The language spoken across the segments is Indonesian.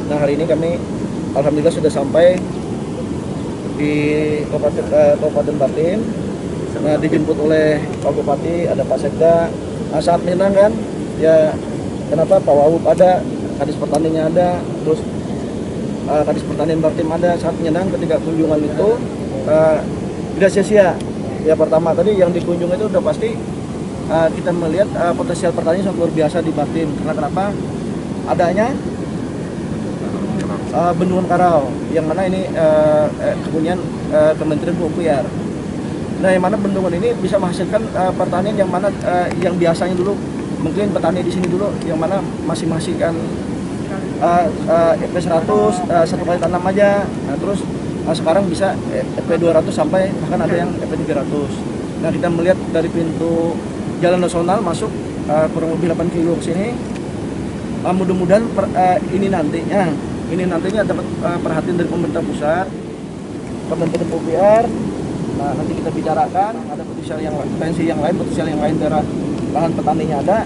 Nah, hari ini kami alhamdulillah sudah sampai di Kabupaten Bartim. Nah, dijemput oleh Pak Bupati, ada Pak Sekda. Nah, sangat menyenangkan. Ya, kenapa Pak Wawub ada, Kadis Pertaniannya ada, terus Kadis Pertanian Bartim ada. Sangat menyenangkan ketika kunjungan itu tidak sia-sia. Ya, pertama tadi yang dikunjungi itu udah pasti kita melihat potensial pertanian sangat luar biasa di Bartim. Karena kenapa? Adanya bendungan Karau, yang mana ini kepunyaan Kementerian PUPR. Nah, yang mana bendungan ini bisa menghasilkan pertanian yang mana yang biasanya dulu mungkin petani di sini dulu yang mana masih menghasilkan EP 100 satu kali tanam aja. Nah, terus sekarang bisa EP 200 sampai bahkan ada yang EP 300. Nah, kita melihat dari pintu jalan nasional masuk kurang lebih 8 kilo ke sini. Mudah-mudahan ini nantinya dapat perhatian dari pemerintah pusat, Kementerian PUPR. Nah, nanti kita bicarakan ada potensial yang lain daerah lahan petaninya ada,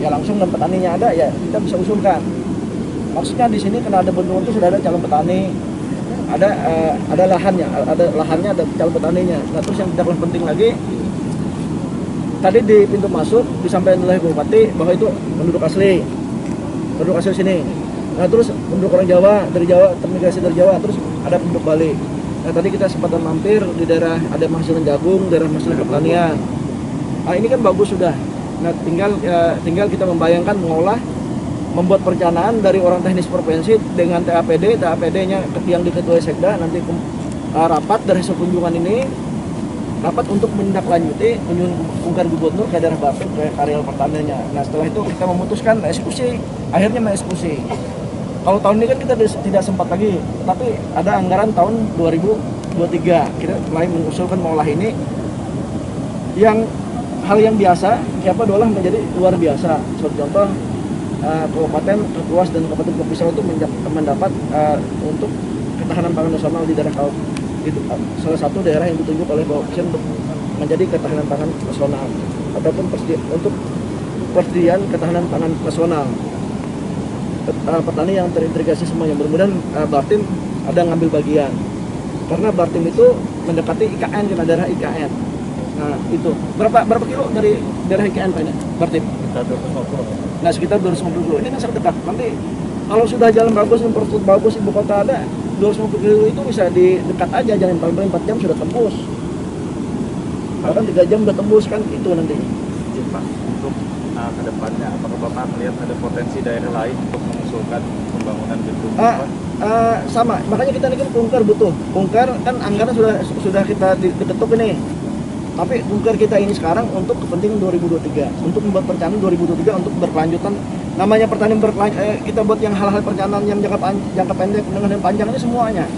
ya langsung dan petaninya ada, ya kita bisa usulkan. Maksudnya di sini karena ada bendungan itu sudah ada calon petani, ada lahannya, ada calon petaninya. Nah, terus yang tidak lebih penting lagi, tadi di pintu masuk disampaikan oleh Bupati bahwa itu penduduk asli sini. Nah, terus penduduk orang Jawa, termigrasi dari Jawa, terus ada penduduk Bali. Nah, tadi kita sempat mampir di daerah ada menghasilkan jagung, daerah menghasilkan pertanian. Nah, ini kan bagus sudah. Nah, tinggal kita membayangkan mengolah, membuat perencanaan dari orang teknis provinsi dengan TAPD-nya yang diketuai Sekda, nanti rapat dari hasil kunjungan ini, rapat untuk menindaklanjuti kunjungan gubernur ke daerah Bartim ke areal pertaniannya. Nah, setelah itu kita memutuskan akhirnya mengeksekusi. Kalau tahun ini kan kita tidak sempat lagi, tapi ada anggaran tahun 2023 kita mulai mengusulkan mengolah ini, yang hal yang biasa siapa diolah menjadi luar biasa. Seperti contoh Kabupaten Kapuas dan Kabupaten Kapuas itu mendapat untuk ketahanan pangan nasional di daerah itu salah satu daerah yang ditunjuk oleh Bapak Presiden untuk menjadi ketahanan pangan nasional ataupun untuk persediaan ketahanan pangan nasional. Petani yang terintegrasi semuanya, mudah-mudahan Bartim ada ngambil bagian karena Bartim itu mendekati IKN, ke daerah IKN. Nah, itu berapa kilo dari daerah IKN Pak ini Bartim? Sekitar 250. Nah, sekitar 250 kilo. Ini kan sangat dekat. Nanti kalau sudah jalan bagus, infrastruktur bagus, ibu kota ada, 250 kilo itu bisa di dekat aja, jalan paling 4 jam sudah tembus. Bahkan 3 jam sudah tembus kan, itu nanti. Ya, Pak, untuk ke depannya apakah Bapak melihat ada potensi daerah lain untuk mengusulkan pembangunan bendung? Sama, makanya kita ini kan Kunker butuh. Kunker kan anggaran sudah kita diketuk ini. Tapi Kunker kita ini sekarang untuk kepentingan 2023, untuk membuat perencanaan 2023 untuk berkelanjutan. Namanya pertanian kita buat yang hal-hal perencanaan yang jangka pendek, menengah dan panjang ini semuanya.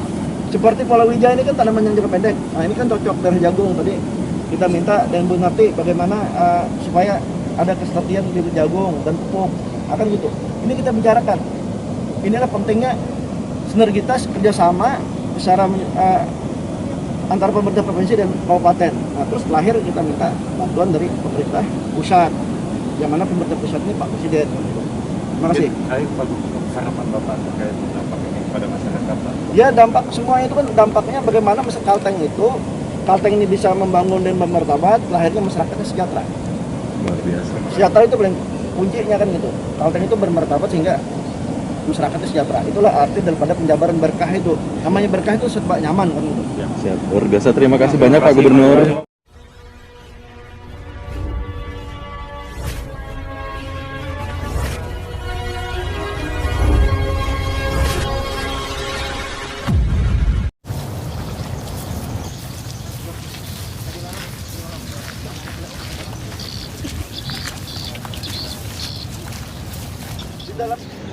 Seperti palawija ini kan tanaman yang jangka pendek. Nah, ini kan cocok dari jagung tadi. Kita minta dan Bu ngerti bagaimana supaya ada kesetaraan di jagung dan pupuk, akan gitu. Ini kita bicarakan. Inilah pentingnya sinergitas kerjasama secara antara pemerintah provinsi dan kabupaten. Nah, terus terakhir kita minta bantuan dari pemerintah pusat, yang mana pemerintah pusat ini Pak Presiden. Terima kasih. Harapan Bapak terkait dampak ini pada masyarakat, Pak? Ya, dampak semuanya itu kan dampaknya bagaimana Kalteng ini bisa membangun dan bermartabat, lahirnya masyarakatnya sejahtera. Luar biasa. Sejahtera itu paling kuncinya kan gitu. Kalteng itu bermartabat sehingga masyarakatnya sejahtera. Itulah arti daripada penjabaran berkah itu. Namanya berkah itu serba nyaman kan gitu. Ya. Siap. Luar biasa. Terima kasih banyak Pak Gubernur.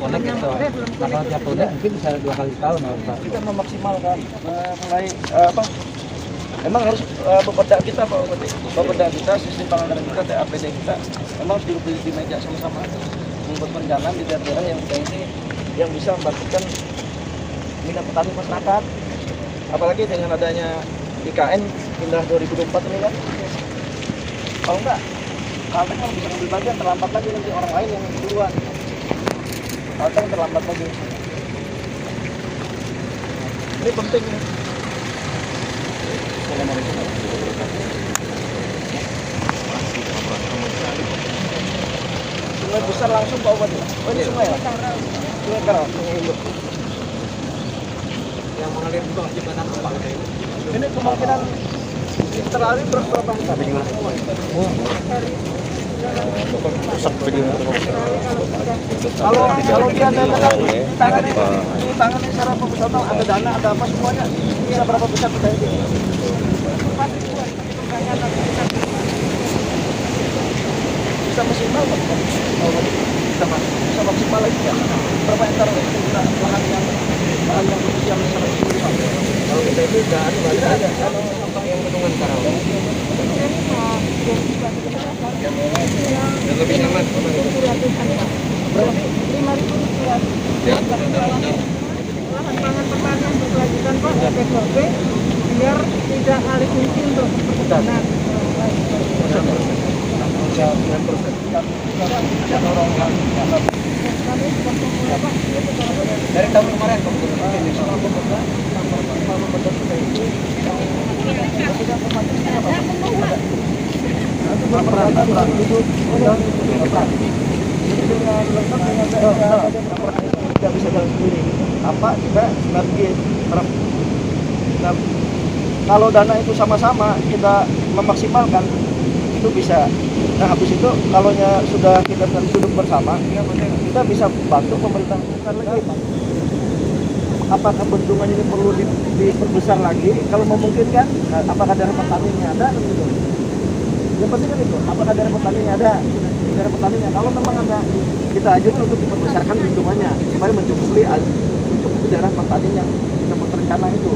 Konek itu, kalau tiap konek mungkin bisa 2 kali setahun Pak. Kita memaksimalkan mulai emang harus beberda kita sistem penganggaran kita, TAPD kita memang harus duduk di meja sama-sama membuat perencanaan di daerah-daerah yang ini yang bisa membangkitkan minat petani masyarakat, apalagi dengan adanya IKN pindah 2024 ini kan. Kalau enggak, Kalteng kalau bisa ngambil bagian terlambat lagi nanti orang lain yang duluan. Kalteng terlambat lagi. Ini penting nih. Sungai besar langsung Pak Bupati. Oh ini sungai ya? Sungai Karau. Yang mengalir ke jembatan apa? Ini kemungkinan terlalu berapa hektar? Kalau dia ada tangan secara profesional, ada dana, ada apa semuanya, bisa berapa besar kita ini? Bisa maksimal Pak? Bisa maksimal lagi ya? Berapa hektar kira lahan yang potensial sangat tinggi Pak? Kalau kita itu udah ada kalau yang bendungan Karau. Dan lebih nyaman. Lahan pangan pertanian berkelanjutan Pak, PKB, biar tidak alih fungsi untuk perkebunan. Dari tahun kemarin tidak bisa jalan sendiri. Apa kita sinergi. Nah, kalau dana itu sama-sama kita memaksimalkan itu bisa. Nah habis itu kalau sudah kita duduk bersama, kita bisa bantu pemerintah lagi. Apakah bendungan ini perlu diperbesar lagi? Kalau memungkinkan, apakah daerah petaninya ada? Gitu. Yang penting kan itu, apakah daerah petaninya ada? Daerah petaninya, kalau memang ada, kita ajukan untuk diperbesarkan bendungannya supaya mencukupi daerah petani yang kita buat rencana itu.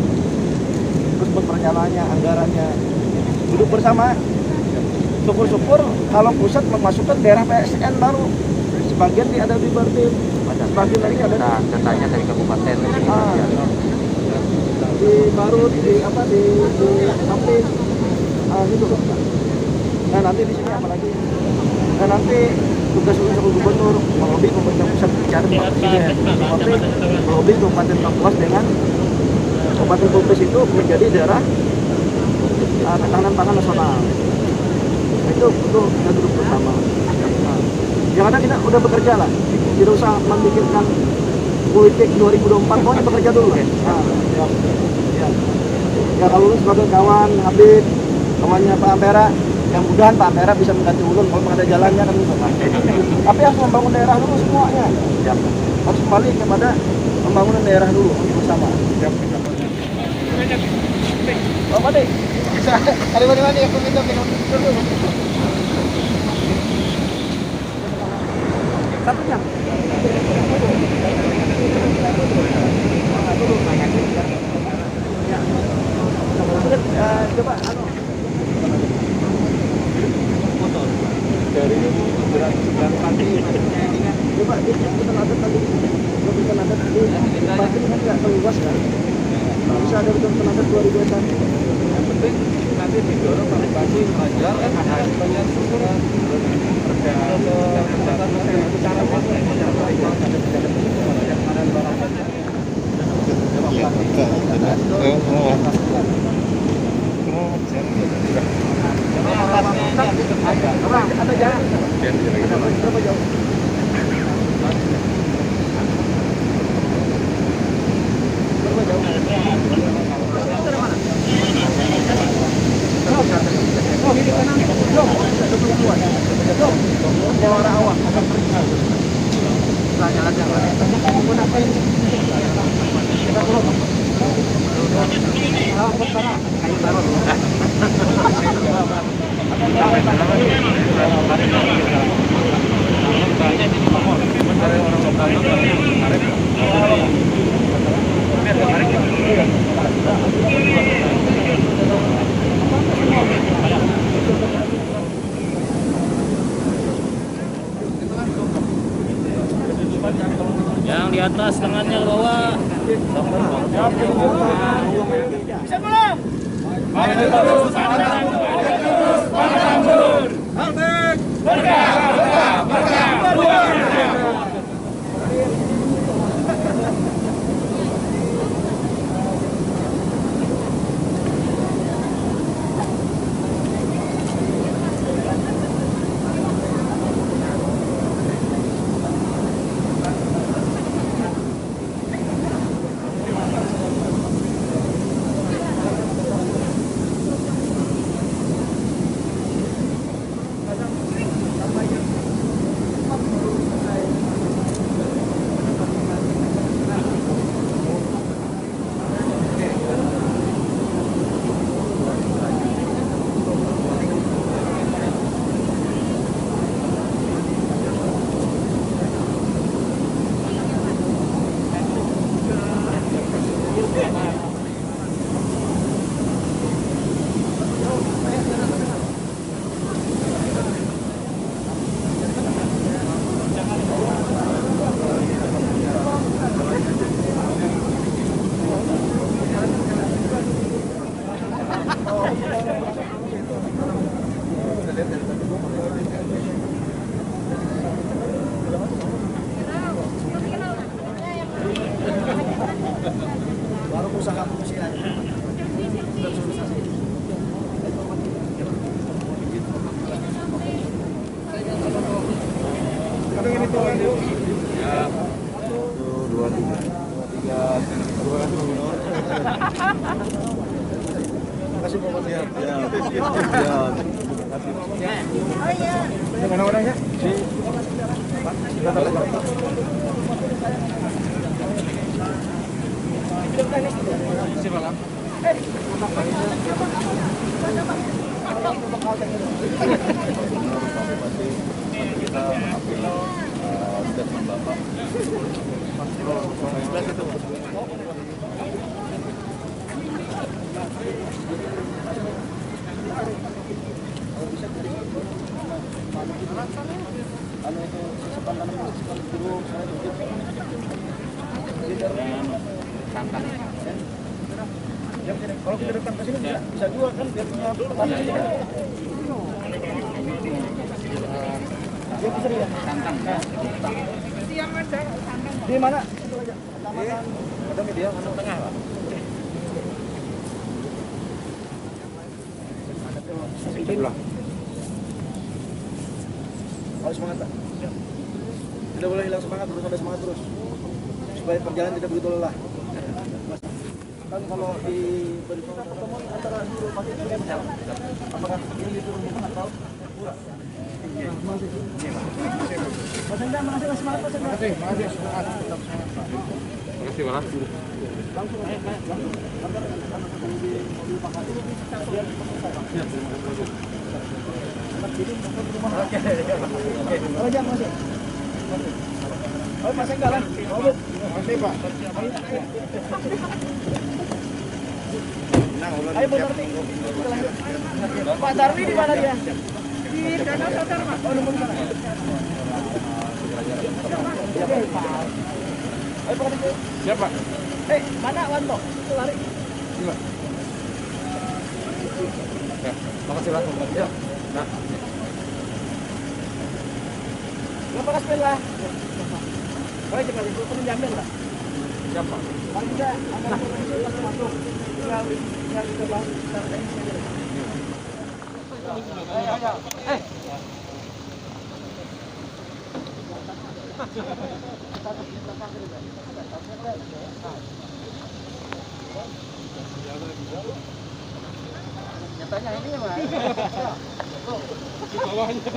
Terus buat perencanaannya, anggarannya, duduk bersama. Syukur-syukur kalau pusat memasukkan daerah PSN baru, sebagian ada di Bartim, sebagian lagi ada datanya dari kabupaten. Di Barut, di Samping, gitu. Nah nanti di sini apa lagi? Nah nanti tugas gubernur melobi pemerintah pusat bicara dengan presiden, melobi Kabupaten Kapuas dengan Kabupaten Kudus itu menjadi daerah ketahanan pangan nasional. Itu kita duduk bersama. Yang ada kita udah bekerja lah, tidak usah memikirkan politik 2024, pokoknya bekerja dulu ya. Ya kalau lu sebagai kawan Habib, kawannya Pak Ampera, yang mudahan Pak Ampera bisa mengganti Ulun kalau ada jalannya kan gitu. Tapi harus membangun daerah dulu semuanya. Harus kembali kepada pembangunan daerah dulu bersama. Oh, Pak Dik. Ada mana yang minta dulu. 1 jam. Coba Dari sebelah pagi. coba kita adat tadi. Kita adat di pagi kan nggak terluas kan. Bisa ada betul adat 2000 hektar. Yang penting nanti didorong Pak Bupati belajar ada banyak surat ada jalan berapa jauh? Yang di atas tangannya ke bawah. Bisa belum? usaha manusia. Kasih Pak. Ya. Mana-mananya? Kalau kita datang ke sini bisa jual kan dia punya petani. Dia bisa ya? Kantang. Siang ada sandang. Di mana? Itu aja. Kecamatan. Ada media mana tengah, Pak? Sebelah. Harus semangat, Pak. Tidak boleh hilang semangat, terus ada semangat terus. Supaya perjalanan tidak begitu lelah. Kan kalau di pertemuan antara guru pasti itu apakah ini diturunkan atau kurang? Mas Enda, makasih Mas semangat, Mas Enda. Makasih semangat, tetap semangat, Pak. Makasih, Pak. Langsung di mobil Pak Hadi. Biar selesai, Pak. Siap, terima kasih. Jadi mau rumah. Oke. Oh, jangan masuk. Oh, Mas Enda lah. Oh, makasih, Pak. Ayo Bu Darmi. Pak Darmi di mana dia? Di Danau Totar, Pak. Oh, nunggu di sana. Oke, Pak. Ayo Pak Darmi. Siap, Pak. Mana Wanto? Itu lari. Ya, makasih, Pak. Ya. Nah. Berapa kasih lah? Baik, cepat itu penjamin lah. Siap, Pak. Paling tidak akan masuk. Tinggal kita bahas secara teknis saja. Nyatanya ini ya, Mas. Bawahnya.